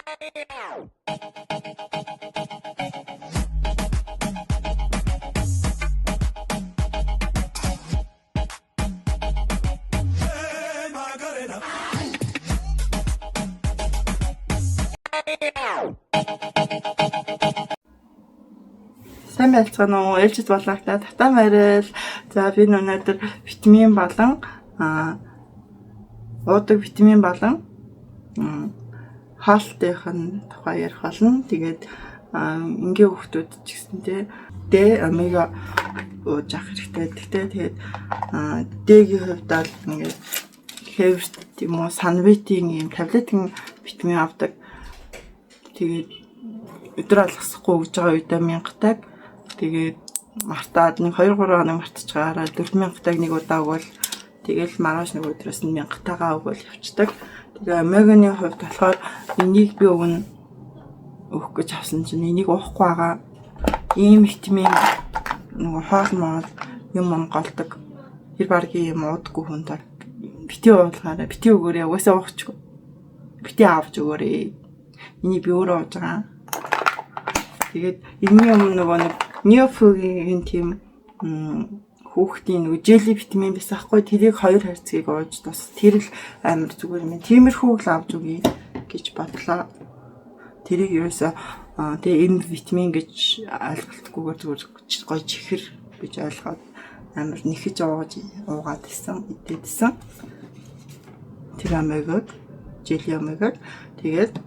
Сайн байцгаана уу? Ээлжид болоогтай татаа марил. За би өнөөдөр витамин болон уудаг витамин болон хаалтын тухай ярих болно. Тэгээд энгийн хүүхдүүд ч гэсэнтэй Д омега ууж авах хэрэгтэй. Тэгээд Д-ийн хувьд бол ингээд хэвэрт юм уу санвитийн юм таблетын витамин авдаг. Тэгээд өдөр алгасахгүй өгж байгаа үедээ 1000 таг. Тэгээд мартаад нэг 2-3 хоног мартчихаараа 4000 таг нэг удаа өгвөл тэгэл маргааш нэг өдрөөс нь 1000 тагаа өгвөл явцдаг. Тэгээ омеганы хувьд болохоор энийг би өгөх гэж авсан чинь энийг уухгүй байгаа. Ийм витамин нөгөө хоол юм голдог. Тэр баргийн юм уудаггүй хүнд бити уулахаараа бити өгөөрэй. Угаасаа уухчихгүй. Бити авч өгөөрэй. Энийг би өөрөө ууж байгаа. Тэгээд энэний өмнө нөгөө нэг Неофогийн тийм хүүхдийн нөгөө жели витамин байсан хгүй тэрийг 2 харьцгийг ууж тус тэр л амар зүгээр юм. Тиймэрхүүг л авч өгье гэж бодлоо. Тэрийг ерөөсөө тэгээ энэ витамин гэж ойлголтгүйгээр зүгээр гоё чихэр гэж ойлгоод амар нэхэж уугаад исэн идэдсэн. Тэр омегаг жели омегаг тэгээд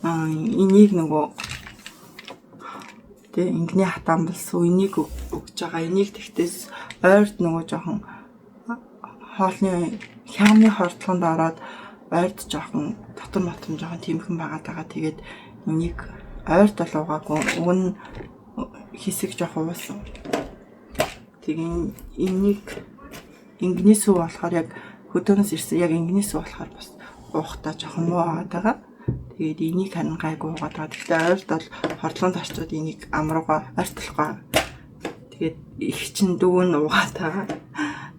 энийг нөгөө ингэний хатаан болсон энийг өгж байгаа. Энийг тэгтээс ойрд нөгөө жоохон хоолны хямны хордлогонд ороод ойрд жоохон дотор мотом жоохон тиймхэн байгаад байгаа. Тэгээд энийг ойрд бол угаагүй өгн хэсэг жоохон уусан. Тэгээд энийг ингэний сүв болохоор яг хөдөөнөөс ирсэн яг ингэний сүв болохоор бас уухтаа жоохон муу байгаа. Тэгээд энийг харин гайгүй угаад байгаа. Гэхдээ ойрт бол хордлогонд орчууд энийг амрууга ойртлохгүй. Тэгээд их чин дүүн угаад байгаа.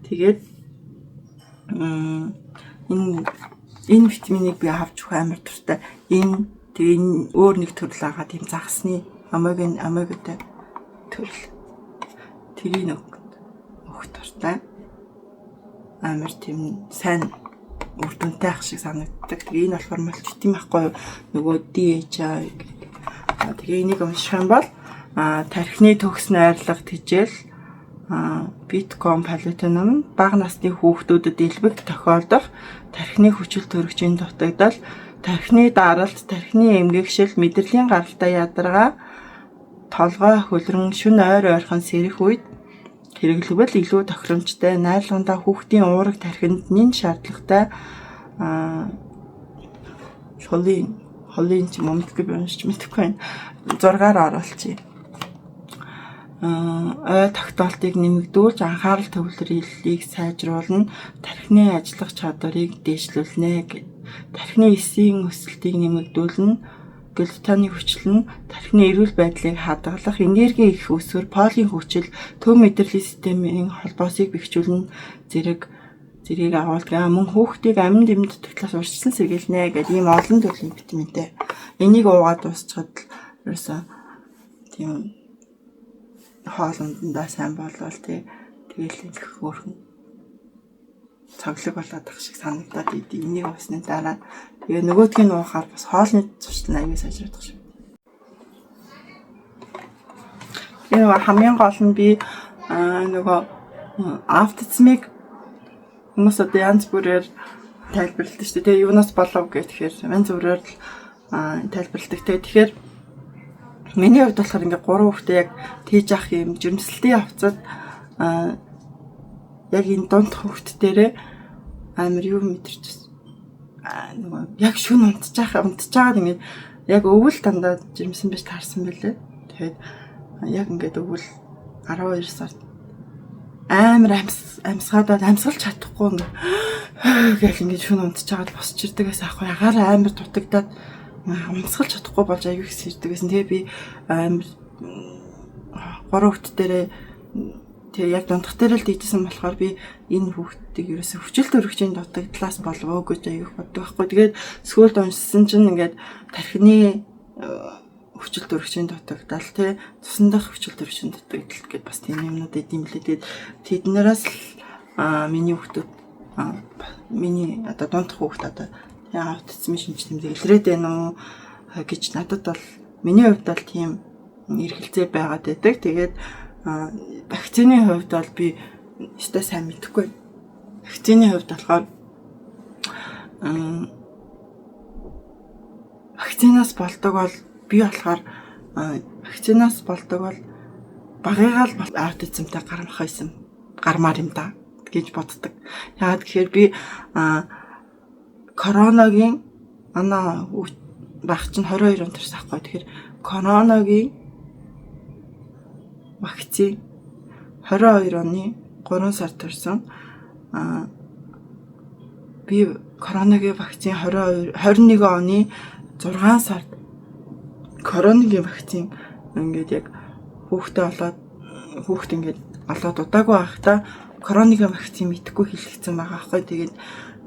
Тэгээд энэ витаминыг би авч өгөх амар дуртай. Тэгээ өөр нэг төрөл байгаа тийм загасны омегатай төрөл. Тэрийг өгөх дуртай. Амар тийм сайн үр дүнтэй ах шиг санагддаг. Тэгээ энэ болохоор мультивитамин байхгүй юу? Нөгөө DHA гэдэг. Тэгээ энийг унших юм бол тархины төгс найрлага тэжээл битком палетином бага насны хүүхдүүдэд элбэг тохиолдох тархины хүчил төрөгчийн дутагдал, тархины даралт, тархины эмгэгшил, мэдрэлийн гаралтай ядаргаа, толгой хөлрөн шөнө ойрхон сэрэх үед хэрэглэвэл илүү тохиромжтой, найрлагандаа хүүхдийн уурэг тархинд нэн шаардлагатай холын ч мөмдгөө бионч мэдэхгүй 6-аар оруулчих. Ой тогтоолтыг нэмэгдүүлж анхаарал төвлөрөлийг сайжруулна, тархины ажиллах чадварыг дээшлүүлнэ гэв. Тархины эсийн өсөлтийг нэмэгдүүлнэ, глютены хүчил нь тархины эрүүл байдлыг хадгалах, энерги их өсвөр, полын хүчил, төв мэдрэлийн системийн холбоосыг бэхжүүлнэ, зэрэг агуулдаг. Мөн хүүхдийг амин дэмэд төвтлээс урьдчилан сэргийлнэ гэдэг ийм олон төрлийн витаминтэй. Энийг уугаад дуусчихад ерөөсөө тийм хоолндоо сайн болвол тэгэл их хөөрхөн цаглаг болоод ах шиг санагдаад идэв. Энийг уусны дараа тэгээ нөгөөдгийг уухаар бас хоолны зуршил аягүй сайжрах шиг. Энэ хамгийн гол нь би нөгөө автоцмиг хүмүүс одоо янз бүрээр тайлбарладаг шүү дээ. Юунаас болов гэхээр янз бүрээр тайлбарладаг. Тэгэхээр миний хувьд болохоор ингээ 3 хүүхдээ яг тийж ах юм жирэмслэлтийн явцад яг энэ дунд хүүхд дээрээ амар юу мэдэрчсэн. Нөгөө яг шүн унтчихаад ингээд яг өвөл дандаа жирэмсэн биш таарсан байлээ. Тэгээд яг ингээд өвөл 12 сард амар амьсгаад амьсгалж чадахгүй гэл ингээд шүн унтчихаад босч ирдэгээс ахгүй агаараа амар дутагдаад амьсгалж чадахгүй болж аягүй их сэрдэг гэсэн. Тэгээ би амар 3 хүүхд дээрээ Тэгээ яг дундх дээр л дийжсэн болохоор би энэ хүүхдийг ерөөсө хүчил төрөгчийн дутагдлаас болов гэж аяг боддог байхгүй. Тэгээд сүүлд уншсан чинь ингээд тархины хүчил төрөгчийн дутагдал тий цусндах хүчил төрөгчийн дутагдал гэдээ бас тийм юмнууд эдэм билээ. Тэгээд тэднээс миний хүүхдүүд миний одоо дундх хүүхд одоо аутизмын шинж тэмдэг илрээд байна уу гэж надад бол миний хувьд бол тийм эргэлзээ байгаад байдаг. Тэгээд вакцины хувьд бол би өстой сайн мэдэхгүй. Вакцины хувьд болохоор вакцинаас болдог бол би болохоор вакцинаас болдог бол багыгаа л аутизмтай гармаар юм да гэж боддог. Яагаад гэхээр би коронагийн манай баг чинь 22 он төрсөн ахгүй. Тэгэхээр коронагийн вакцин 22 оны 3 сард төрсөн. Би коронагийн вакцин 21 оны 6 сард коронагийн вакцин ингээд яг хүүхд ингээд олоод удаагүй байхдаа коронагийн вакцин мэдхгүй хэлчихсэн байгаа аахгүй. Тэгээд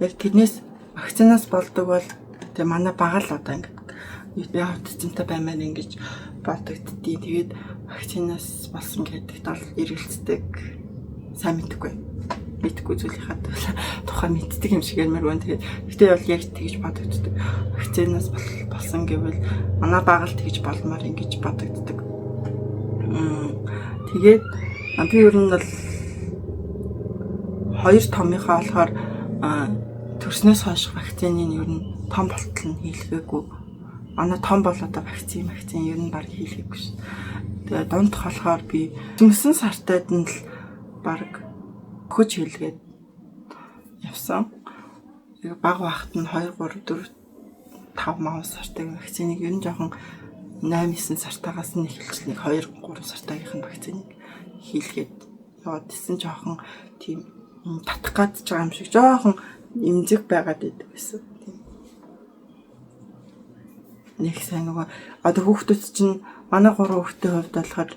яг тэрнээс вакцинаас болдог бол тэгээ манай баг л одоо ингээд би аутизмтай баймаар ингэж бодогддیں۔ Тэгээд вакцинаас болсон гэдэгт бол эргэлздэг. Сайн мэдхгүй зүйлийнхаа тухай мэддэг юм шиг юмэр байна. Тэгтээ бол яг тэгж бодогддог. Вакцинаас болсон гэвэл манай баг л тэгж болмоор ингэж бодогддог. Тэгээд би ер нь бол хоёр томынхаа болохоор төрснөөс хойш вакцины ер нь том болтол нь хийлгээгүй. Манай том бол одоо вакцин ер нь баг хийлгээгүй шин. Тэгээ дундх болохоор би 9 сартад нь л баг хөж хийлгээд явсан. Баг багт нь 2 3 4 5 сартын вакциныг ер нь жоохон 8 9 сартаагаас нь эхэлж нэг 2 3 сартаагийнх нь вакциныг хийлгээд яваад исэн жоохон тийм татах гад байгаа юм шиг жоохон эмзэг байгаад байдаг гэсэн. Нэг сайн нөгөө одоо хүүхдүүд чинь манай 3 хүүхдийн хувьд болохоор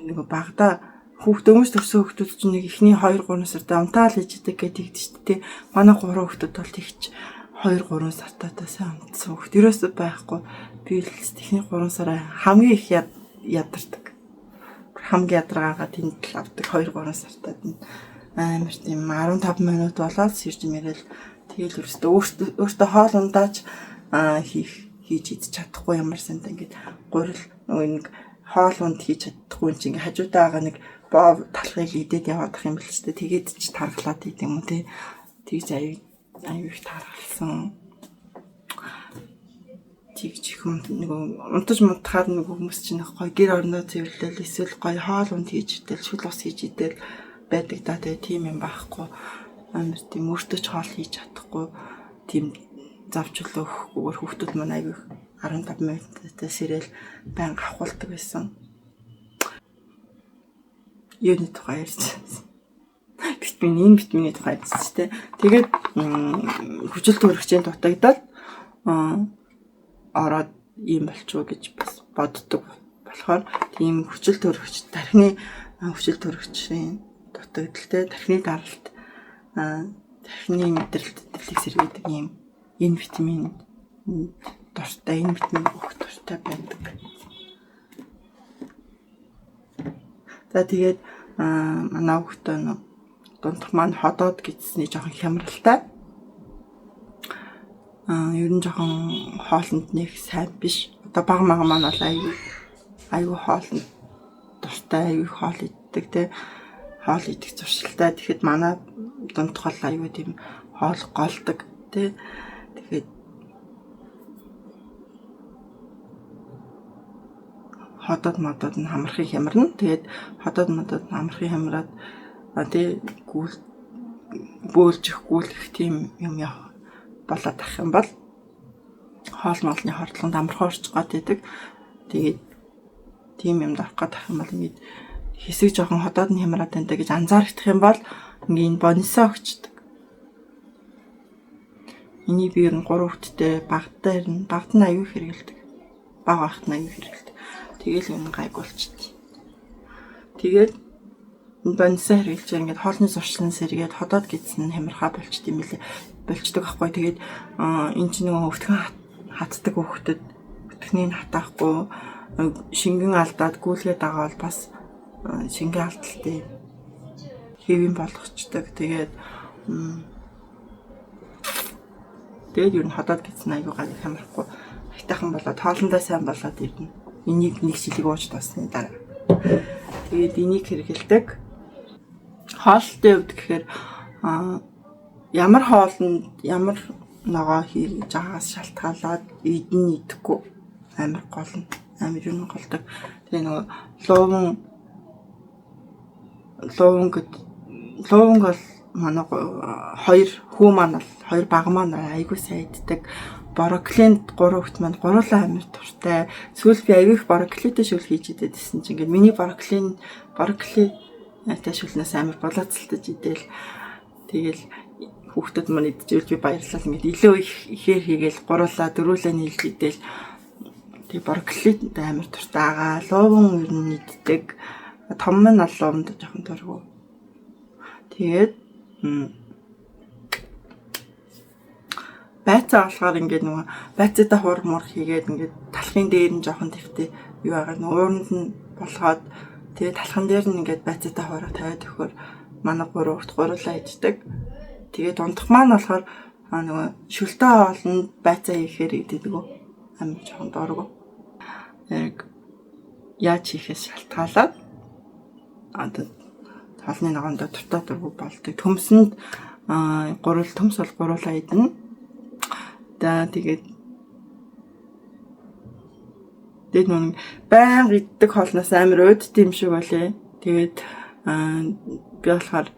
нөгөө багада өмс төрсөн хүүхдүүд чинь нэг ихний 2 3 сартаа унтаал иждэг гэдэг шүү дээ. Манай 3 хүүхдүүд бол тэгч 2 3 сартаа сайн унтсан хүүхд ерөөсөө байхгүй. Би л ихний 3 сараа хамгийн их ядардаг. Хамгийн ядаргаагаа тэнд л авдаг 2 3 сартаад нь амар тийм 15 минут болоод сэрж мэрэл тэгэл өөртөө хоол ундааж хийж идэж чадахгүй ямар санд ингээд гурил нөгөө нэг хоол унд хийж чадахгүй юм чи ингээд хажуудаа байгаа нэг боо талхыг идээд яваадах юм бэл ч тэгээд ч тархлаад идэм юм те тэгж аюу их тархалсан тэгж их нөгөө унтаж мутахаар нөгөө хүмүүс чинь гоё гэр орноо цэвэрлэл эсвэл гоё хоол унд хийж идэл шүл ус хийж идэл байдаг да тэгээ тийм юм байхгүй амар тийм өөртөө ч хоол хийж чадахгүй тийм завчлал өгөхгүйгээр хүүхдүүд маань аюу 15 минуттай сэрэл байн авахулдаг байсан. Юуны тухай ярьж витамины тухай ярьж тэ. Тэгээд хүчил төрөгчийн дутагдал ороод ийм болчихоо гэж бас боддог болохоор тийм хүчил төрөгч тархины хүчил төрөгчийн дутагдaltaй тархины даралт тархины мэдрэлтийг сэргээдэг ийм энэ витамин дуртай энэ витамин бүх дуртай байдаг. За тэгээд манай хүүхдээ дундх маань ходоод гисний жоохон хямралтай. Ер нь жоохон хоолнд нэг сайн биш. Одоо баг маань бол аюу хоолнд дуртай аюу хоол иддэг те. Хоол идэх зуршилтай. Тэгэхэд манай дундх бол аюу тийм хоол голдог те. Тэгээд ходоод модод нь хамрахыг хямарна. Тэгээд ходоод модод нь хамрахыг хямраад тий бөөлжих тийм юм болоод ах юм бол хоол моолны хордлогонд амархан орчих гад байдаг. Тэгээд тийм юмд авах гад ах юм бол ингээд хэсэг жоохон ходоод нь хямраад байна гэж анзаарах юм бол ингээд бонусаа өгчдөг. Энийг би ер нь 3 хүүхэдтэй багт нь аюу хэрэгэлдэг. Баг багт нь аюу хэрэгэлдэг. Тэгэл юм гайг болчихдээ. Тэгээд бонсоо хэрэглэж ингээд хоолны зуршлан сэргээд ходоод гидсэн хямрахаа болчт юм билээ. Болчдөг аахгүй. Тэгээд энэ чинь нөгөө өвтгөн хатдаг хүүхдэд өвтгнийг хатаахгүй шингэн алдаад гүйлгээ дагаал бас шингэн алдалтай хэвэн болгочдөг. Тэгээд юу н ходоод гидсэн аюу гал хямрахгүй хайтахан болоод хоолндоо сайн болоод ирнэ. Энийг нэг шилэг ууж тосны дараа. Тэгээд энийг хэрэгэлдэг. Хоолтой хувьд гэхээр ямар хоолнд ямар ногоо хийж байгаагаас шалтгаалаад эдэн идэхгүй амар гол нь амар юм голдог. Тэгээ нөгөө ловон бол манай хоёр хүү маань бол хоёр баг маань айгүй сайн иддэг. Брокколинд 3 хүүхэд маань гурлаа амар туртай. Сүүл би аягүй их брокколитэй шүүл хийж идээдсэн чинь ингээд миний брокколи ташуулнаас амар болооцолтож идэл. Тэгэл хүүхдүүд маань идчихвэл би баярлал ингээд илүү ихээр хийгээл гурлаа дөрүүлээ нийлж идэл. Тэг брокколид амар туртай агаа. Ловон ер нь иддэг. Том нь ловонд жоохон дургу. Тэгээд байцаа болохоор ингээд нөгөө байцаатай хуурмуур хийгээд ингээд талхын дээр нь жоохон твтэй юу байгаа нь ууранд нь болгоод тэгээд талхан дээр нь ингээд байцаатай хуураа тавиад өгөхөөр манай 3 урт гурлаа иддэг. Тэгээд дундах маань болохоор нөгөө шүлтэй хоолнд байцаа хийхээр иддэг. Амар жоохон дургу. Яг яаж хийхээс шалтгаалаад хоолны ногоонд дуртай дургу болдог. Төмсөнд төмс бол гурлаа идэнэ. Тэгээд нүн байнга иддэг хоолноос амар өөдт юм шиг болээ. Тэгээд би болохоор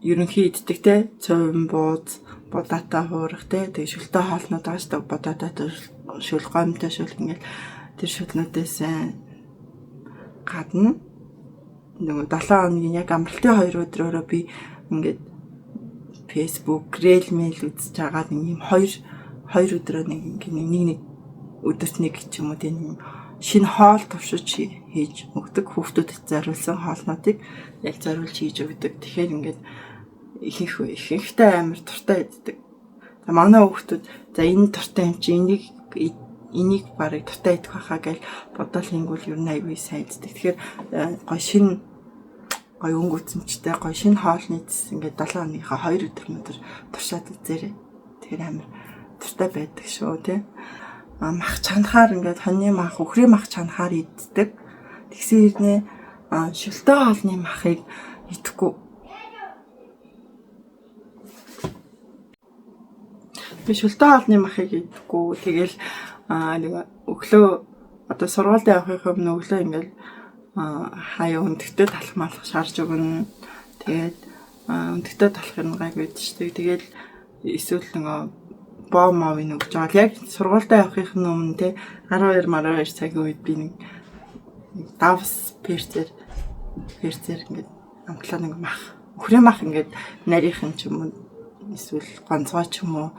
ерөнхий иддэг те цовын бууз, бодаатай хуурах те тэгээд шүлтэй хоолнууд ааштай бодаатай шүл гомтой шүл ингээд тэр шүлнүүдээс гадна нөгөө 7 хоногийн яг амралтын 2 өдрөөрөө би ингээд Facebook, Gmail үзэж байгаа нэг юм 2 өдрөө нэг өдөрт нэг ч юм уу тийм шинэ хоол туршиж хийж өгдөг. Хүүхдүүдэд зориулсан хоолнуудыг яг зориулж хийж өгдөг. Тэгэхээр ингээд ихэнхдээ амар туртай иддэг. За манай хүүхдүүд за энэ туртай юм чи энийг барыг туртай идэх байхаа гэж бодол хийнгүүл ер нь аягүй сайн иддэг. Тэгэхээр гоё шинэ гоё өнгөцөмчтэй гоё шинэ хоолны цэс ингээд 7 хоногийнхаа 2 өдөр туршаад үзээрэй. Тэгэхээр амар туртай байдаг шүү тий. Мах чанахаар ингээд хоньны мах, үхрийн мах чанахаар иддэг. Тэгсэн хэрнээ шүлтэй хоолны махыг идэхгүй. Би шүлтэй хоолны махыг идэхгүй. Тэгэл нэг өглөө одоо сургуульд явахын өмнө өглөө ингээд хаяа өндөгтэй талах малах шарж өгнө. Тэгээд өндөгтэй талах юм гайгүй идчихдэг. Тэгээд эсвэл нөгөө боо мовын өгч байгаа. Яг сургуультай явахын өмнө те 12 цагийн үед би нэг давс перцээр ингээд амтлаа нэг мах. Үхрийн мах ингээд нарийнхан ч юм уу эсвэл гонцгой ч юм уу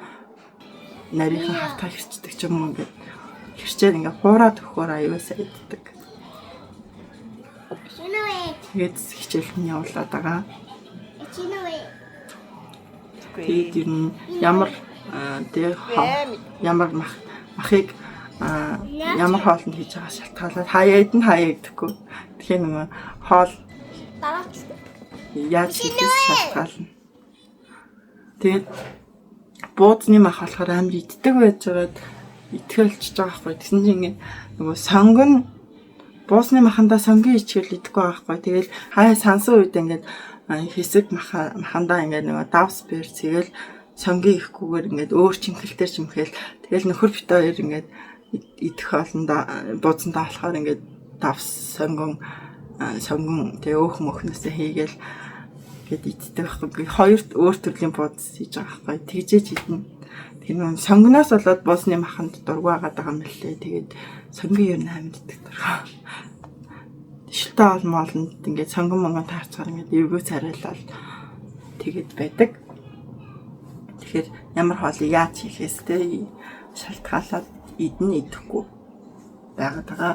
нарийнхан хавтаа хэрчдэг ч юм уу ингээд хэрчээр ингээд хуураад өгөхөөр аюулсаа иддэг. Тэгээд хичээл нь явуулаад байгаа. Тэгээд ямар махыг ямар хоолнд хийж байгаа шалтгаалаад хаяа идэхгүй. Тэгэхээр нөгөө хоол яаж хийхээс шалтгаална. Тэгээд буудны мах болохоор амар иддэг байж байгаад итгэлж байгаа байхгүй. Тэгсэн чинь ингээд нөгөө сонгон буусны махандаа сонгийн ичгэл идэхгүй байхгүй. Тэгэл хаяа сансан үед ингээд хэсэг махандаа ингээд нөгөө давс бэр цэгээл сонгийн ихгүйгээр ингээд өөр чимхэлтэр чимхэл тэгэл нөхөр бит хоёр ингээд идэх хоолндоо бууцандаа болохоор ингээд давс сонгон тэгээ өөх мөхнөөсөө хийгээл гээд иддэг байхгүй. Хоёр өөр төрлийн бууц хийж байгаа байхгүй. Тэгжээж идэнэ. Тэр нөө сонгоноос болоод буусны маханд дургу агаад байгаа юм лээ. Тэгээд сонгийн ер нь амьд иддэг дургаа. Шилтэй олмоолнд ингээд сонгон монгон таарцгаар ингээд эвгүй царайлал тэгээд байдаг. Тэгэхээр ямар хоолыг яаж хийхээс тэ шалтгаалаад идэх идэхгүй байгаад байгаа.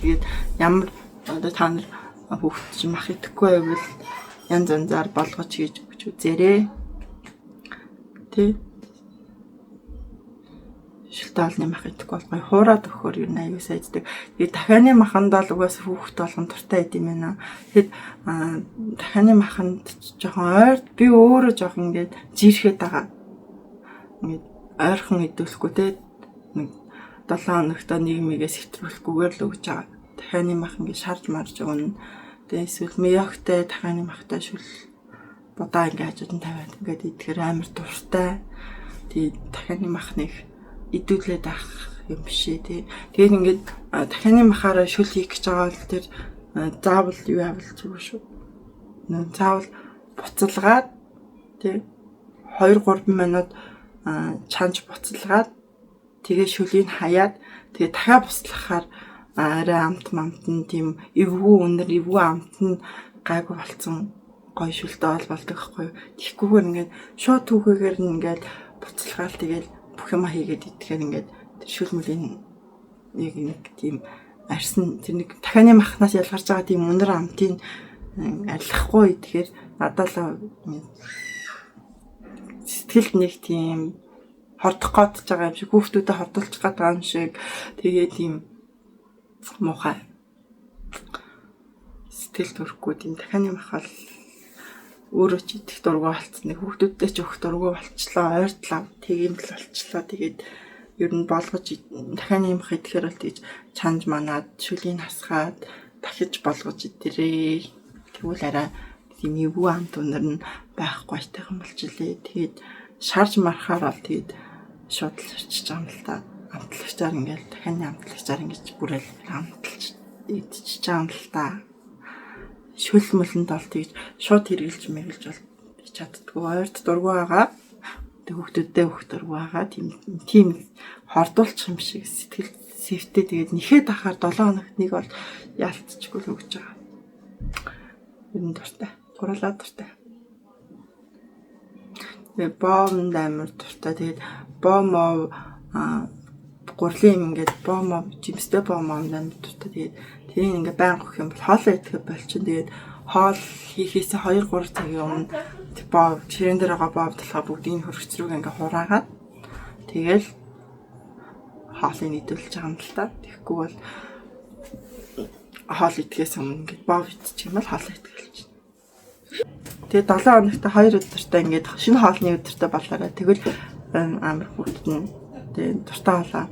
Тэгээд ямар одоо та нар хүүхэд чинь мах идэхгүй байвал янз янзаар болгож хийж өгч үзээрэй. Тэ шилтэй олны мах идэхгүй бол гоё хуураад өгөхөр юу аюу сайждаг. Тэгээд дахианы маханд бол угаас хүүхэд болгон дуртай идэм байна. Тэгэд дахианы маханд жоохон ойрд би өөрөө жоохон ингээд жирэхэд байгаа. Ингээд ойрхон идүүлэхгүй те нэг 7 хоногтой нийгмигээс хэтрүүлэхгүйгээр л өгч байгаа. Дахианы мах ингээд шарж марж өгнө. Тэгээд эсвэл мёгтэй дахианы махтай шүл будаа ингээд хажууд нь тавиад ингээд идэхээр амар дуртай. Тэгээд дахианы махныг идүүлээд авах юм бишээ тий. Тэгээд ингээд дахианы махаараа шүл хийх гэж байгаа бол тэр заавал юу явуулж байгаа шүү. Заавал буцалгаад тий 2-3 минут чанж буцалгаад тэгээ шүлийг хаяад тэгээ дахиад буцлахаар арай амт нь тийм эвгүй өнөр эвгүй амт нь гайгүй болцсон гоё шүлтэй болдог байхгүй. Тэгхгүйгээр ингээд шууд түүхээгээр ингээд буцалгаал тэгээд бүх юм хийгээд идэхээр ингээд тэр шүл мүлийн нэг тийм арьсан тэр нэг дахианы махнаас ялгарч байгаа тийм өнөр амтын арилгахгүй идэхээр надад л сэтгэлд нэг тийм хордох гээд байгаа юм шиг хүүхдүүдэд хордуулчих гээд байгаа юм шиг тэгээ тийм муухай сэтгэл төрөхгүй тийм дахианы мах бол өөрөө ч идэх дургүй болцсон. Хүүхдүүдтэй ч өгөх дургүй болчлоо, ойртлоо, тийм л болчлоо. Тэгээд ер нь болгож дахианы мах идэхээр бол тэгж чанж манаад, шүлийн хасгаад дахиж болгож идэрээ. Тэгвэл арай тийм эвгүй амт өнөр нь байхгүй айтайхан болчихлээ. Тэгээд шарж марахаар бол тэгээд шууд л арчиж байгаа юм л та. Амтлагчаар ингээл дахианы амтлагчаар ингэж бүрэл амталж идчихэж байгаа юм л та. Шүл мөлөнд бол тэгж шууд хэрглэж мэглэж бол чаддгүй. Ойрт дургүй байгаа. Тэг хүүхдүүдтэй өгөх дургүй байгаа. Тийм хордуулчих юм шиг сэтгэл сэвтэй тэгээд нэхэд ахаар 7 хоногт нэг бол яалтчгүй л өгч байгаа. Ер нь дуртай. Гурлаа дуртай. Тэгээд боомд амар дуртай. Тэгээд боомоо гурлын ингээд боомоо жимстэй боомонд амар дуртай. Тэгээд тийм ингээд байнга өгөх юм бол хоолоо идэх болчихно. Тэгээд хоол хийхээс 2-3 цагийн өмнө боо ширээн дээр байгаа боо талхаа бүгдийг хөргөц рүүгээ ингээд хураагаад тэгэл хоолыг идүүлж байгаа юм л та. Тэгэхгүй бол хоол идэхээс өмнө ингээд боо идчих юм бол хоолоо идэх. Тэгээд 7 хоногт 2 өдөртөө ингээд шинэ хоолны өдөртөө болоорой. Тэгвэл амар хүүхэд нь тэгээд дуртай хоолоо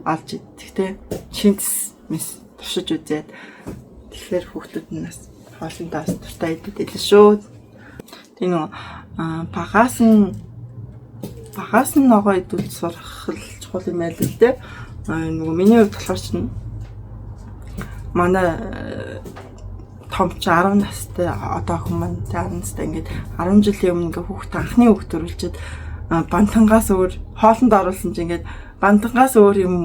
олж идэх те. Шинэс мис туршиж үзээд тэгэхээр хүүхдүүд нь бас хоолндоос дуртай идэв шүү. Тэгээ нөгөө багаас нь ногоо идүүл сурах чухал юм байл л дээ. Нөгөө миний хувьд болохоор чинь манай том ч 10 настай одоо хүмүүс 10 настай ингээд 10 жилийн өмнө ингээ хүүхд анхны хүүхд төрүүлчихэд бантангаас өөр хоолнд оруулсан чинь ингээд бантангаас өөр юм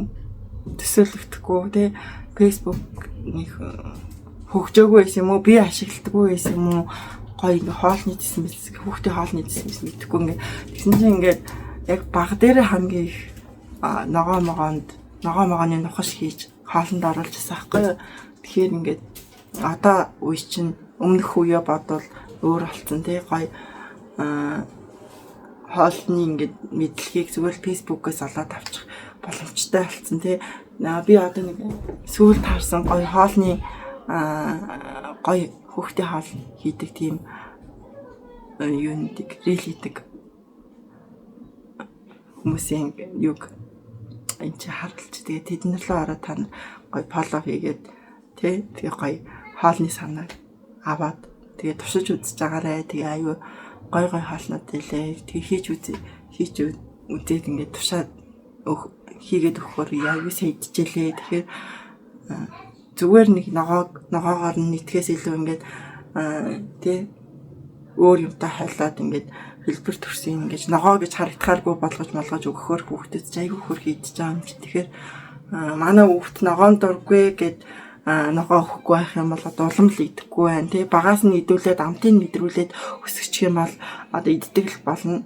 төсөөлөгдөхгүй тий Facebook нэг хөгжөөгүй байсан юм уу би ашигладаггүй байсан юм уу гоё ингээ хоолны дэсэн мэс хүүхдийн хоолны дэсэн мэс мэдэхгүй ингээ тэгсэн чинь ингээд яг баг дээр хамгийн их ногооны нухаш хийж хоолнд оруулж байсан байхгүй юу. Тэгэхээр ингээд одоо үе чинь өмнөх үеэ бодвол өөр болсон тий гоё хоолны ингээд мэдлэгийг зүгээр Facebook-ээс олоод авчих боломжтой болсон тий. Би одоо нэг сүүл таарсан гоё хоолны гоё хүүхдийн хоол хийдэг тийм юундик рил хийдэг хүмүүсийн юг энэ чи харуулж тэгээд тэднэрлээ ороод та гоё фоллоу хийгээд тий тэгээ гоё хоолны санааг аваад тэгээ туршиж үзэж байгаарэ тэгээ аюу гоё хоолнууд илээ тэгээ хийж үзээд ингээд тушаад хийгээд өгөхөөр аюу сэйдчихлээ. Тэгэхээр зүгээр нэг ногоогоор нийтгэхээс илүү ингээд тий өөр юмтай хайлаад ингээд хэлбэр төрсөн ингэж ногоо гэж харагдахааргүй болгож өгөхөөр хүүхдэд аягүй хөрх идэж байгаа юм чи. Тэгэхээр манай хүүхд ногоон дургүй гэд ногоо өгөхгүй байх юм бол одоо улам л идэхгүй байна тий. Багаас нь идүүлээд амтыг мэдрүүлээд өсгөчих юм бол одоо иддэг л болно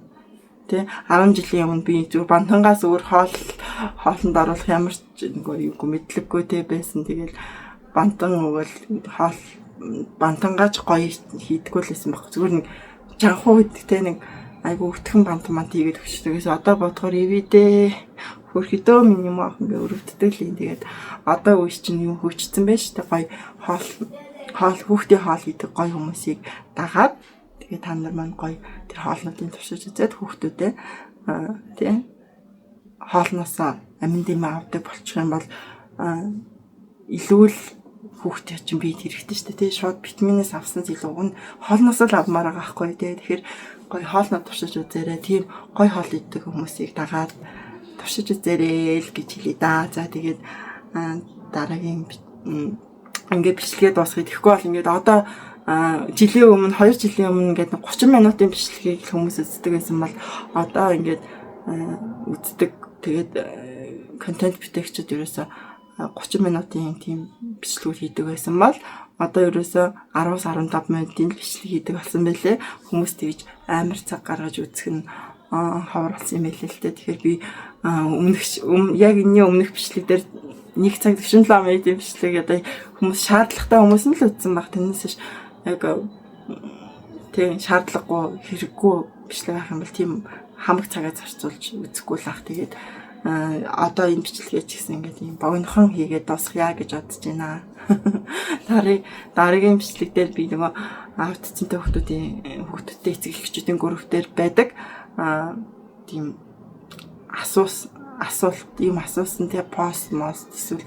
тий. 10 жилийн өмнө би зүгээр бантангаас өөр хоолнд оруулах ямар ч үгүй мэдлэггүй тий байсан. Тэгэл бантан өгөөл хоол бантангаач гоё хийдэггүй л байсан баг. Зүгээр нэг жанхуу үедтэй нэг айгу өтгөн бантамант хийгээд өгчдөгээс одоо бодохоор ивэдээ хөрхөдөө минь юм аах ингээ өрөвддөг л юм. Тэгээд одоо үе чинь юм хөгжсөн байж тэ гоё хоол хүүхдийн хоол хийдэг гоё хүмүүсийг дагаад тэгээд та нар маань гоё тэр хоолнуудын туршиж үзээд хүүхдүүдээ тий хоолноосоо амин дэмээ авдаг болчих юм бол илүү л хүүхдээ чинь бие хэрэгтэй шүү дээ тий шууд витаминээс авснаас илүү уг нь хоолноос л авмаар байгаа байхгүй тий тэгэхээр гоё хоолноо туршиж үзээрэй тийм гоё хоол иддэг хүмүүсийг дагаад туршиж үзээрэй л гэж хэлээ да. За тэгээд дараагийн ингээд бичлэгээ дуусгая. Тэгэхгүй бол ингээд одоо жилийн өмнө 2 жилийн өмнө ингээд 30 минутын бичлэгийг хүмүүс үздэг байсан бол одоо ингээд үздэг. Тэгээд контент бүтээгчид ерөөсө 30 минутын тийм бичлэгүүд хийдэг байсан бол одоо ерөөсө 10-15 минутын бичлэг хийдэг болсон байлээ. Хүмүүс тэгж амар цаг гаргаж үзэх нь ховор болсон юм байлээ л дээ. Тэгэхээр би яг энэ өмнөх бичлэг дээр 1 цаг 47 минутын бичлэг одоо хүмүүс шаардлагатай хүмүүс нь л үзсэн баг. Тэрнээс яг тийм шаардлагагүй хэрэггүй бичлэг авах юм бол тийм хамаг цагаа зарцуулж үзэхгүй л ах. Тэгээд одоо энэ бичлэгээ ч гэсэн ингээд юм богинохон хийгээд дуусгая гэж бодож байна. Дараагийн бичлэг дээр би нөгөө аутизмтай хүүхдүүдтэй эцэг эхчүүдийн группээр байдаг тийм асуулт юм асуусан те пост эсвэл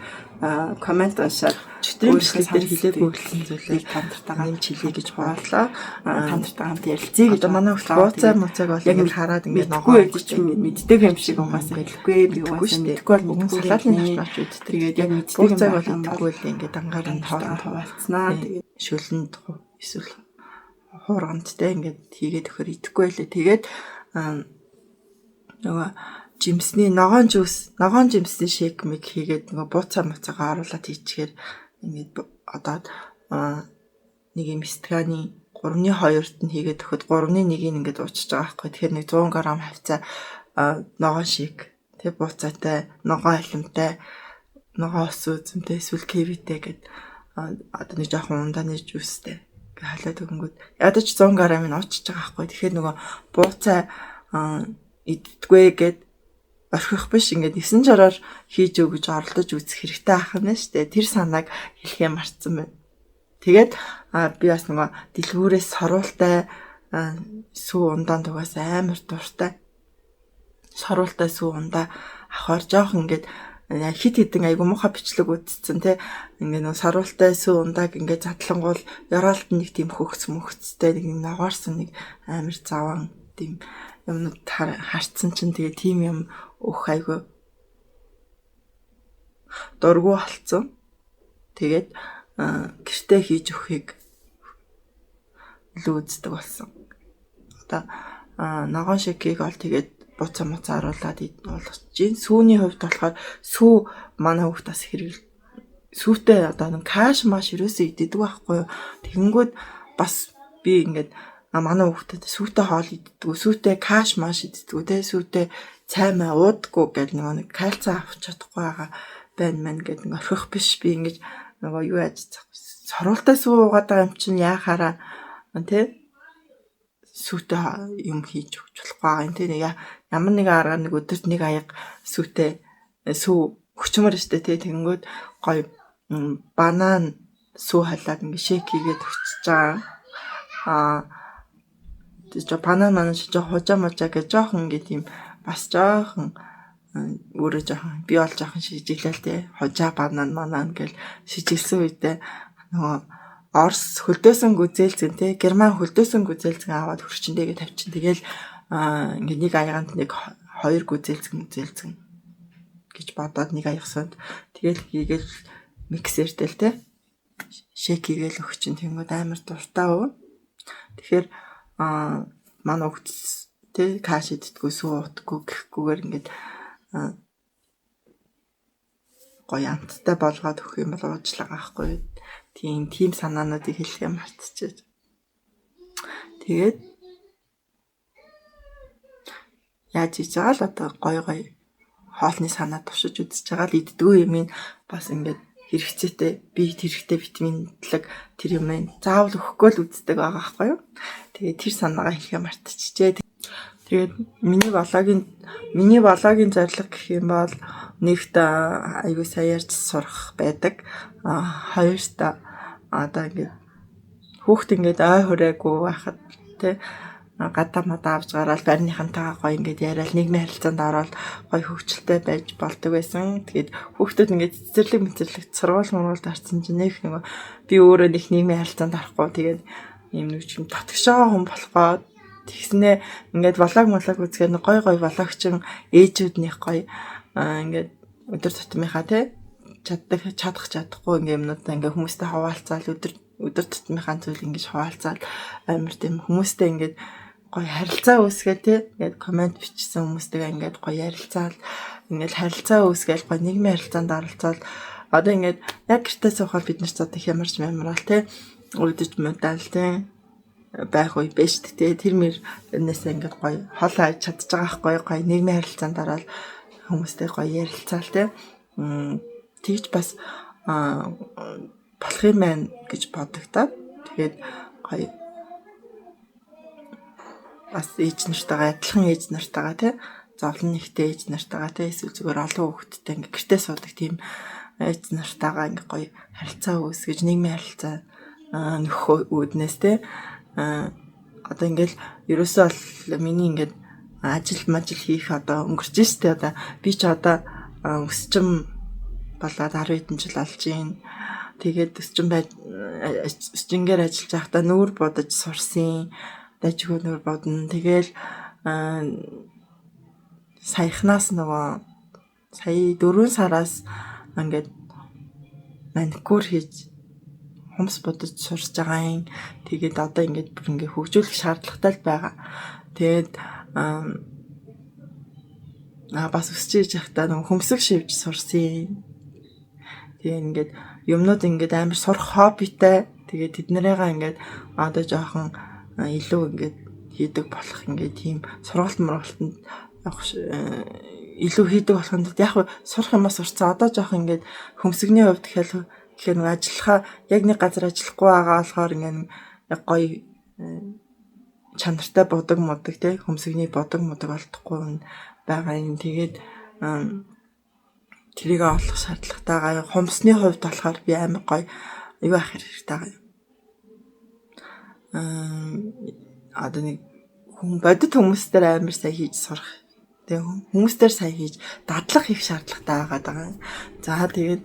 комент уншаад өөрсдөө хэлээд бүгэлсэн зүйлээ тандартайгаа чилээ гэж хуваалаа. Тандартайгаа хамт ярилцъя гэж манай хууцаа моцааг бол яг хараад ингээд ногоо мэддэг юм шиг угаасаа хэлэхгүй би угаасаа мэдхгүй бол мэдхгүй салаалын авч үздэг. Тэгээд яг мэддэг хууцааг бол мэдгүй л ингээд ангаар нь хооронд хуваалцснаа. Тэгээд шүлэнд эсвэл хуурганд те ингээд хийгээд өгөхөр идэхгүй байлээ. Тэгээд нөгөө жимсний ногоон жимсний шейк мэг хийгээд нөгөө бууцаа моцаага оруулаад хийчихээр ингээд одоо нэг юм стаканы 3-2-т нь хийгээд өгөхөд 3-1-ийг ингээд уучиж байгаа байхгүй. Тэгэхээр нэг 100 г хавцаа ногоон шейк тэг бууцаатай ногоон алимтай ногоон ус үзэмтэй эсвэл кивитэй гэд одоо нэг жоохон ундааны жуустэй халаад өгөнгөд ядаж 100 г нь уучиж байгаа байхгүй. Тэгэхээр нөгөө бууцаа иддэггүй гэд орхих биш ингээд 9 жараар хийж өг гэж оролдож үзэх хэрэгтэй ах нь штэ. Тэр санааг хэлхээ марцсан байна. Тэгээд би бас нөгөө дэлгүүрээс соруултай сүү ундаан тугаас амар дуртай. Соруултай сүү ундаа авахар жоох ингээд хит хитэн айгу муухай бичлэг үзсэн те. Ингээд нөгөө соруултай сүү ундааг ингээд задлангуул ёроолт нэг тийм хөгцтэй нэг ногоорсон нэг амар заван тийм юмнууд харцсан чинь тэгээ тийм юм өөх айгу дургу болцсон. Тэгээд гэртээ хийж өгөхийг л үздэг болсон. Одоо ногоон шикийг ол тэгээд буцаа моцаа оруулаад болгож чинь сүүний хувьд болохоор сүү манай хүүхдээс хэрэг сүүтэй одоо нэг каш маш ерөөсөө иддэг байхгүй юу. Тэгэнгүүт бас би ингээд манай хүүхдэд сүүтэй хоол иддэг, сүүтэй каш маш иддэг, тэ сүүтэй цай маа уудаггүй гэдэг нэг кальци авах чадахгүй байгаа байна мэн гэдэг нэг орхих биш би ингэж нөгөө юу яаж соруултай сүү уугаад байгаа юм чинь яахаараа тэ сүүтэй юм хийж өгч болохгүй байгаа юм тэ нэг ямар нэг арга нэг өдөрт нэг аяг сүүтэй сүү хүчмөр штэ тэ тэгэнгүүт гоё банан сүү халаад ингэ шейк хийгээд өгчөж байгаа. Тэгээ банан маань жоохон хужаа мужаа гэж жоохон ингэ тийм бас жоохон өөрөө жоохон би бол жоохон шижилээ л те хужаа банан гэл шижилсэн үедээ нөгөө Орос хөлдөөсөн гүзээлцэн те Герман хөлдөөсөн гүзээлцэн аваад хөрчөндөө тавьчин тэгэл ингээ нэг аяганд нэг 2 гүзээлцэн гэж бодоод нэг аягсанд тэгэл хийгээл миксертэй л те шейк хийгээл өгчин тэнгууд амар дуртай уу. Тэгэхээр манай хүүхд тэ каш иддэггүй сүү утггүй гэхгүйгээр ингээд гоё амттай болгоод өгөх юм бол уучлаа байхгүй. Тийм санаануудыг хэлхээ мартчихэж. Тэгээд яаж хийж байгаа л одоо гоё хоолны санаа тушиж үзэж байгаа л иддэггүй юм ин бас ингээд хэрэгцээтэй биед хэрэгтэй витаминлэг тэр юм заавал өгөхгүй л үздэг байгаа байхгүй юу. Тэгээд тэр санаагаа хэлхээ мартчихжээ. Тэгээд миний блогийн зорилго гэх юм бол нэгт аюу сайн ярьж сурах байдаг. Хоёрт одоо ингээд хүүхд ингээд ой хүрээгүй байхад тий гадаа мадаа авч гараад барийнхантайгаа гоё ингээд яриад нийгмийн харилцаанд ороод гоё хөвгчлөлтэй байж болдог байсан. Тэгээд хүүхдүүд ингээд цэцэрлэг сургууль дарцсан чинь нэг би өөрөө нэг нийгмийн харилцаанд орохгүй тэгээд юм нэг юм татгшаа хүн болохоо тэгснээ ингээд влог үзгээд гоё влогчин ээжүүднийх гоё ингээд өдөр тутмынхаа тий чадахгүй ингээд юмнуудаа ингээд хүмүүстэй хаваалцаал өдөр тутмынхаа зүйл ингэж хаваалцаал амар тийм хүмүүстэй ингээд гоё харилцаа үүсгээд тий ингээд комент бичсэн хүмүүстэйгээ ингээд гоё ярилцаал ингээд харилцаа үүсгээл гоё нийгмийн харилцаанд оролцоод одоо ингээд яг гэртээ суухаар бид нар ч одоо хямарч мямраал тий өөдөж мөдаал тий байх үе биш тий тэр мөрнээс ингээд гоё хол хайж чадж байгаа байхгүй гоё нийгмийн харилцаанд ороод хүмүүстэй гоё ярилцаал тий тэгж бас болох юм байна гэж бодогдоод тэгээд гоё бас ээж нартайгаа адилхан ээж нартайгаа тий зовлон нэгтэй ээж нартайгаа тий эсвэл зүгээр олон хүүхэдтэй ингээ гэртээ суудаг тийм ээж нартайгаа ингээ гоё харилцаа үүсгэж нийгмийн харилцаа нөхөө үүднээс тий одоо ингээл ерөөсөө бол миний ингээд ажил хийх одоо өнгөрч штэ одоо би ч одоо өсчм болоод 10 хэдэн жил болж байна. Тэгээд өсчингээр ажиллаж байхдаа нүүр бодож сурсан. Дажгүй нүүр бодно. Тэгээл саяхнаас нөгөө сая 4 сараас ингээд маникюр хийж хумс бодож сурч байгаа юм. Тэгээд одоо ингээд бүр ингээд хөгжүүлэх шаардлагатай л байгаа. Тэгээд бас өсч байхдаа нөгөө хөмсөг шивж сурсан. Тэгээд ингээд юмнууд ингээд амар сурах хоббитай. Тэгээд тэднэрээгаа ингээд одоо жоохон илүү ингээд хийдэг болох ингээд тийм сургалт мургалтанд явах илүү хийдэг болохонд яг сурах юмас сурцсан. Одоо жоохон ингээд хөмсгний хувьд гэхээр нэг ажиллахаа яг нэг газар ажиллахгүй байгаа болохоор ингээд яг гоё чанартай бодог тий хөмсгний бодог олдохгүй байгаа юм. Тэгээд тэрийг олох шаардлагатайгаа хумсны хувьд болохоор би амар гоё юу ах хэрэгтэй байгаа юм. Одоо нэг бодит хүмүүстээр амар сайн хийж сурах. Тэгээ хүмүүстээр сайн хийж дадлах хийх шаардлагатай байгаа. За тэгээд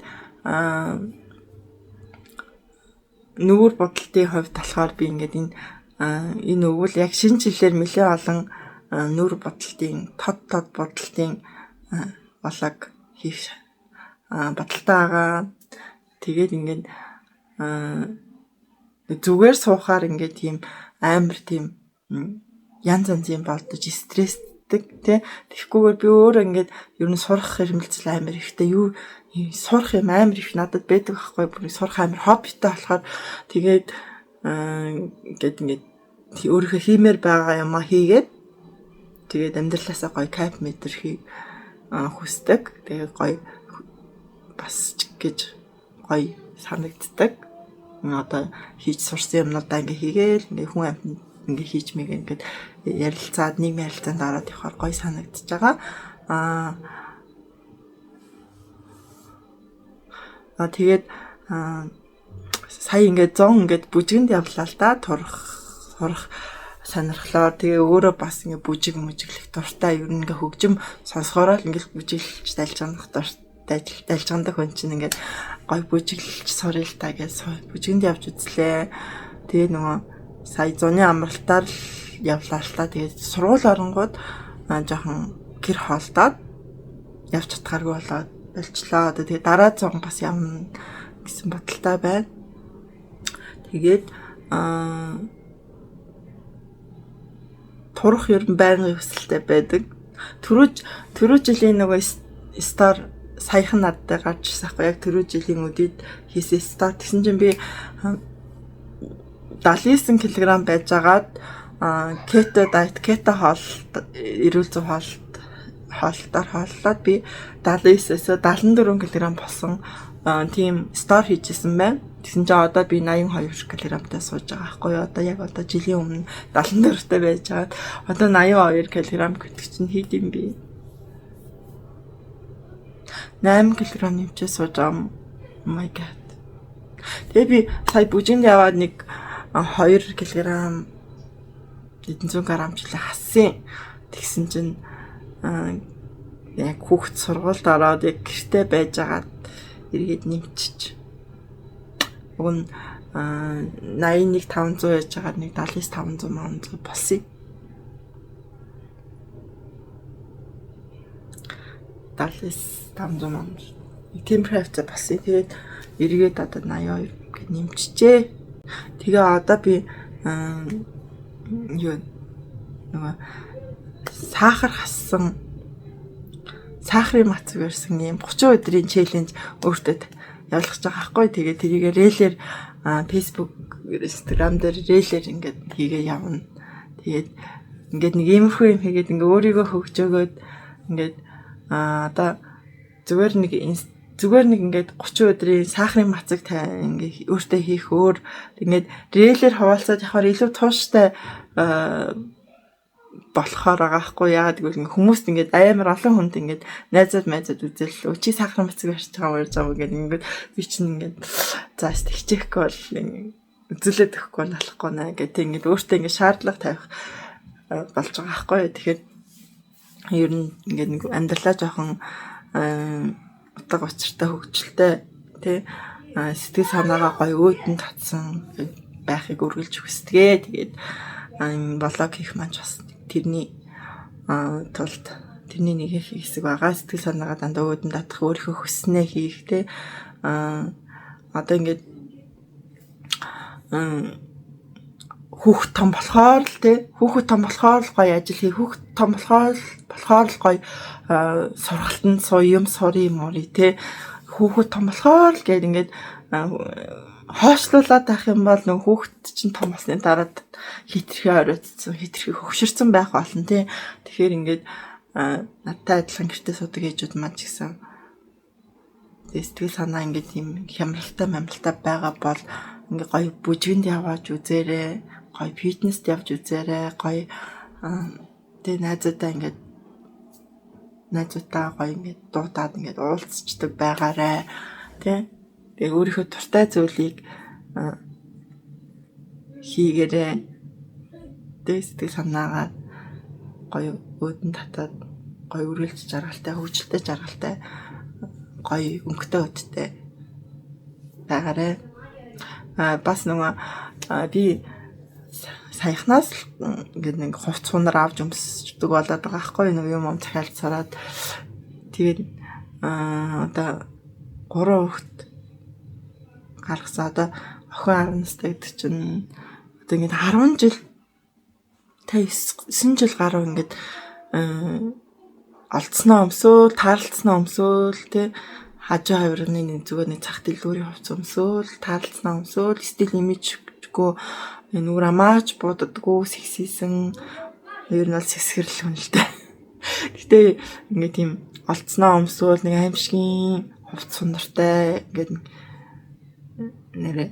нүүр бодлтын хувьд болохоор би ингээд энэ өвөл яг шинэ жилээр нэлээд олон нүүр бодлтын тод бодлтын болог хийх бодолтой байгаа. Тэгээд ингээд зүгээр суухаар ингээд тийм амар тийм янз янзын болдож стресстэй тий тэгэхгүйгээр би өөрөө ингээд ер нь сурах хэрэмэлцэл амар ихтэй юу сурах юм амар их надад байдаг байхгүй бүр сурах амар хоббитай болохоор тэгээд ингээд өөрийнхөө хиймээр байгаа юм а хийгээд тэгээд амьдралаасаа гоё кайф мэдэрхийг хүсдэг. Тэгээд гоё бас гэж гоё санагддаг. Одоо хийж сурсан юмнуудаа ингээ хийгээл ингээ хүн амьтанд ингээ хийж мэйгээ ингээд ярилцаад нийгмийн харилцаанд ороод явахаар гоё санагдчихж байгаа. Тэгээд сая ингээд 100 ингээд бүжгэнд явлаа л да турах сонирхлоор тэгээ өөрөө бас ингээ бүжиглэх дуртай ер нь ингээ хөгжим сонсохороо л ингээ бүжиглэж дайлжгандаг хүн чинь ингээд гой бүжиглэж сурыг л та гэж бүжгэнд явж үзлээ. Тэгээ нөгөө сая 100-ны амралтаар явлаа л та. Тэгээ сургууль оронгууд жоохон гэр хоолдоод явж чадхааргүй болоод болчлоо. Тэгээ дараа 100 бас явна гэсэн бодолтой байна. Тэгээд турах ер нь байнгын хүсэлтэй байдаг. Түрүү жилийн нөгөө стар саяхан надтай гарч ирсэн байхгүй яг түрүү жилийн үдид хийсэн стар тэгсэн чинь би 79 кг байжгаад кето дайет кето хоол эрүүл зүй хоолт хооллоод би 79-ээс 74 кг болсон тийм стор хийжсэн байна. Тэгсэн чинь одоо би 82 кг-тай сууж байгаа байхгүй юу? Одоо яг одоо жилийн өмнө 74-тэй байж байгаа. Одоо 82 кг гэдэг чинь хэд юм бэ? 8 кг нэмчээ сууж байгаа юм. Oh my god. Тэгээ би сая бүжинд яваад нэг 2 кг 100 грамчлаа хассан. Тэгсэн чинь яг хүүхд сургуульд ороод яг гэртээ байж агаад эргээд нэмчиж. Уг нь 81-500 яж байгаа нэг 79-500 болсон. 79-500 тийм прайвт болсон. Тэгээд эргээд одоо 82 гэж нэмчихжээ. Тэгээ одоо би нөгөө сахар хассан сахарын мацаг өрсөн юм 30 өдрийн челленж өөртөө явуулах гэж байгаа байхгүй. Тэгээ тэрийг рээлээр Facebook, Instagram дээр рээлээр ингээд хийгээ явна. Тэгээд ингээд нэг иймэрхүү юм хийгээд ингээ өөрийгөө хөгжөөгөөд ингээд одоо зүгээр нэг ингээд 30 өдрийн сахарын мацаг ингээ өөртөө хийх өөр ингээд рээлээр хуваалцаад явахаар илүү тууштай болохоор байгаа хгүй. Яагаад гэвэл хүмүүст ингээд амар олон хүнд ингээд найзууд үзэл чи сахарын мацаг барьж байгаа ингээд би чинь ингээд зааш тэгчихэхгүй бол үзүүлээд өгөхгүй болохгүй наа гэдэг ингээд өөртөө ингээд шаардлага тавих болж байгаа хгүй. Тэгэхээр ер нь ингээд нэг амьдралаа жоохон утга учиртай хөгжилтэй тий сэтгэл санаагаа гоё өөдөн татсан байхыг үргэлж хүсдэгэ. Тэгээд блог хийх маань бас тэрний тулд тэрний нэг хэсэг байгаа. Сэтгэл санаагаа дандаа өөдөн татах, өөрийнхөө хүснээ хийх тий одоо ингээд хүүхд том болохоор л тий хүүхд том болохоор л гоё ажил хий, хүүхд том болохоор л гоё сургалтанд юм сурыг мөрий тий хүүхд том болохоор л гээд ингээд хоошлуулаад байх юм бол нөх хүүхд чинь том болсны дараа хитрхи оройтсон, хитрхи хөвшөрсөн байх болно тий. Тэгэхээр ингээд надтай адилхан гэртээ суудаг ээжүүд маань ч гэсэн сэтгэл санаа ингээд тийм хямралтай байгаа бол ингээд гоё бүжгэнд явааж үзээрэй, гоё фитнест явж үзээрэй, гоё тэгээ найзуудаа гоё ингээд дуудаад ингээд уулзчдаг байгаарай тий. Тэгээ өөрийнхөө дуртай зүйлийг хийгээрэй. Тэгээ сэтгэл санаагаа гоё өөдөн татаад гоё үргэлж жаргалтай, хөгжилтэй жаргалтай, гоё өнгөтэй өдтэй байгаарай. Бас нөгөө би саяхнаас ингээд нэг хувц хунар авч өмсчдөг болоод байгаа байхгүй нэг юм захиалцараад тэгээд одоо 3 хүүхэд гаргасан. Одоо охин 10 настай гэдэг чинь одоо ингээд 10 жил та 9 жил гаруй ингээд олдсноо өмсөөл, таарлцсноо өмсөөл тий хажуу хавирны нэг зүгээр нэг цах дэлгүүрийн хувц өмсөөл, таарлцсноо өмсөөл, стил имижгүй нүур амаач буддаггүй сэгсийсэн ер нь бол сэсгэрл хүн л дээ. Гэтэ ингээд тийм олдсноо өмсөөл нэг аимшигын хувц сундартай ингээд нэрээ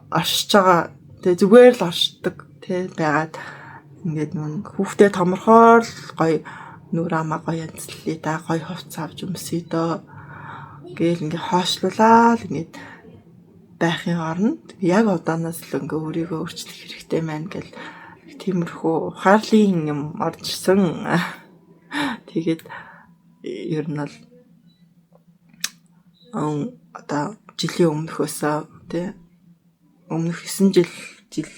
оршиж байгаа. Тэгээ зүгээр л оршдог тий байгаад ингээд нүн хүүхдээ томорхоор л гоё нүур амаа гоё янзлээ да гоё хувц авч өмсөе дөө гээл ингээд хоошлуулаад ингээд байхын оронд яг удаанаас л ингээ өөрийгөө өөрчлөх хэрэгтэй маань гэл тиймэрхүү ухаарлын юм оржсэн. Тэгээд ер нь бол одоо жилийн өмнөхөөсөө тий өмнөх 9 жил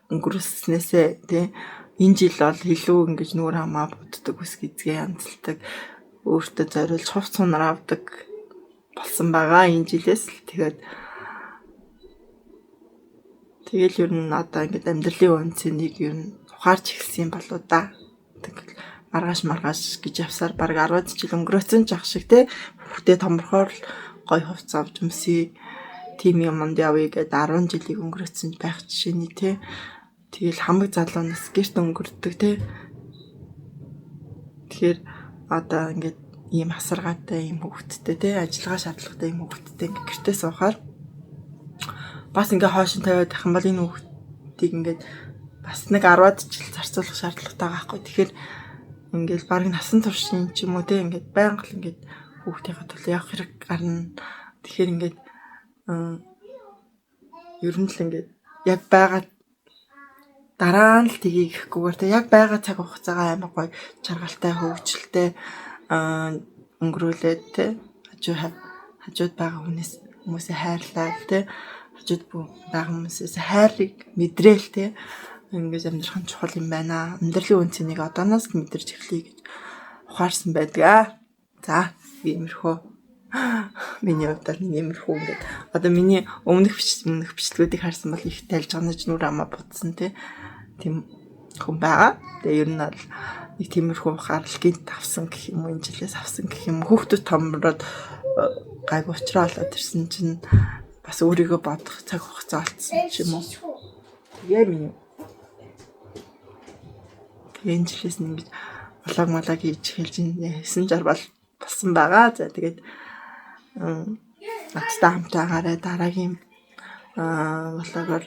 өнгөрснээсээ тий энэ жил бол илүү ингэж нүур хамаа буддаг ус гизгээ янзалдаг өөртөө зориулж хувц сунар авдаг болсон байгаа энэ жилээс л. Тэгэл ер нь одоо ингээд амьдралын үнцнийг ер нь ухаарч эхэлсэн болоо да. Тэгэл маргааш гэж явсаар баг 10 жил өнгөрөөсөн ч ах шиг те хүүхдээ томорхоор гой хувц авч өмсөе тим юмд явъя гэд 10 жилийг өнгөрөөсөн байх жишээний те. Тэгэл хамаг залуунаас гэрт өнгөрдөг те. Тэгэхээр одоо ингээд ийм асаргаатай ийм хөвгттэй те ажиллагаа шаардлагатай ийм хөвгттэй ингээд гэртээ суухаар бас ингээ хойш нь тавиад байх юм бол энэ хөвгтийг ингээд бас нэг 10-аад жил зарцуулах шаардлагатай байгаа байхгүй. Тэгэхээр ингээд баг насан туршийн ч юм уу те ингээд байнга л ингээд хүүхдийнхээ төлөө явах хэрэг гарна. Тэгэхээр ингээд ер нь л ингээд яг байгаа дараа нь л тгий гэхгүйгээр те яг байгаа цаг хугацаагаа амар гоё чаргалтай хөвгчлөлтэй өнгөрүүлээд те хажууд байгаа хүмүүсээ хайрлаад те хажууд байгаа хүмүүсээс хайрыг мэдрээл те ингэж амьдрах нь чухал юм байна. Амьдралын үнцнийг одооноос л мэдэрч эхлэе гэж ухаарсан байдаг. За, иймэрхүү. Миний хувьд нэг иймэрхүү ингээд одоо миний өмнөх бичлэгүүдийг харсан бол их тайлжганаж нүр амаа бутсан тийм хүн байгаа. Тэгээ ер нь бол нэг тиймэрхүү ухаарлыг авсан гэх юм уу, энэ жилээс авсан гэх юм. Хүүхдүүд томроод гайг уучраа болоод ирсэн чинь бас өөрийгөө бодох цаг хугацаа олцсон ч юм уу. Тэгээ миний энэ жилээс нь ингэж влог хийж эхэлж хийсэн жар болсон байгаа. За тэгээд надтай хамтаагаараа дараагийн влогоор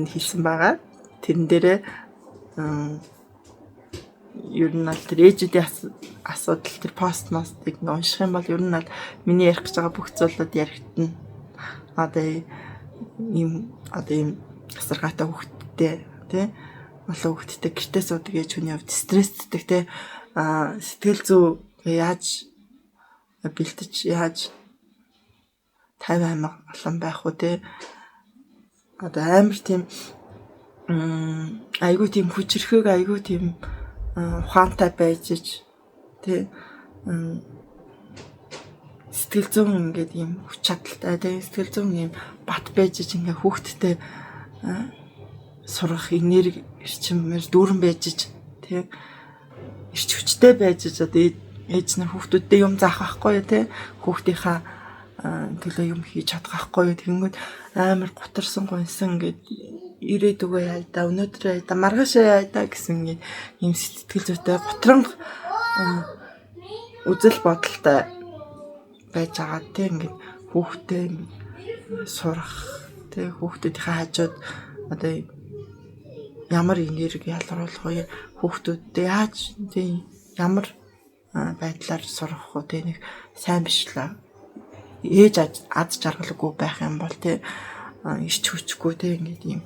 хийсэн байгаа. Тэрэн дээрээ ер нь аль тэр ээжүүдийн асуудал тэр постмостыг унших юм бол ер нь аль миний ярих гэж байгаа бүх зүйлүүд яригдана. Одоо ийм асаргаатай хүүхдтэй тий олон хүүхдтэй гэртээ суудаг ээж хүний хувьд стресстэй тий сэтгэл зүй яаж бэлтэж яаж 50 аймаг олон байх уу тий одоо амар тийм айгуу тийм хүчрхэг айгуу тийм ухаантай байж тий сэтгэл зүйн ингээд ийм хүч чадалтай тий сэтгэл зүйн ийм бат байж ингээ хүүхдтэй сурах энерги эрчимээр дүүрэн байж тий эрч хүчтэй байж одоо ээж нар хүүхдүүдтэй юм заах байхгүй тий хүүхдийнхаа төлөө юм хийж чадах байхгүй тэгэнгүүт амар гутарсан гонсон ингээд ирээд өгөө яа да өнөөдөр яа да маргааш яа да гэсэн ийм сэтгэл зүйтэй гутран үзэл бодолтой байж байгаа тий ингээд хүүхдээ сурах тий хүүхдүүдийнхээ хажууд одоо ямар энерги ялгаруулах вэ хүүхдүүдтэй яаж тий ямар байдлаар сурах уу тий нэг сайн биш л ээж аз жаргалгүй байх юм бол тий ич хүчгүй тий ингээд ийм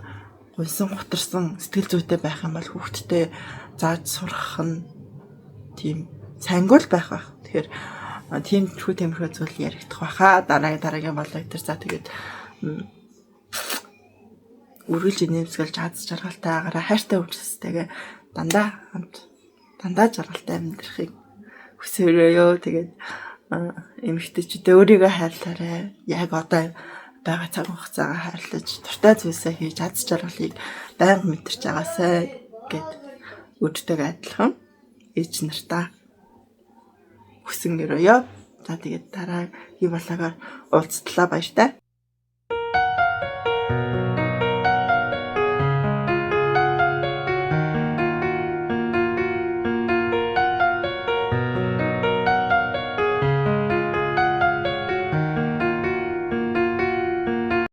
гонсон гутарсан сэтгэл зүйтэй байх юм бол хүүхдтэй зааж сурах нь тийм сайнгуул байх байх. Тэгэхээр тиймэрхүү зүйл яригдах байхаа дараагийн болог тэр за тэгээд үргэлж нэмсгэлж аз жаргалтайгаараа хайртай үйлстэйгээ дандаа жаргалтай амьдрахыг хүсээрээ. Тэгээд эмэгтэйчүүдээ өөрийгөө хайрлаарай. Яг одоо байгаа цаг хугацаагаа хайрлаж дуртай зүйлсээ хийж аз жаргалыг байнга мэдэрч байгаасай гэд өөртөө адилхан ээж нартаа хүсэн өрөөё. За тэгээд дараагийн влогоор уулзтлаа баяртай.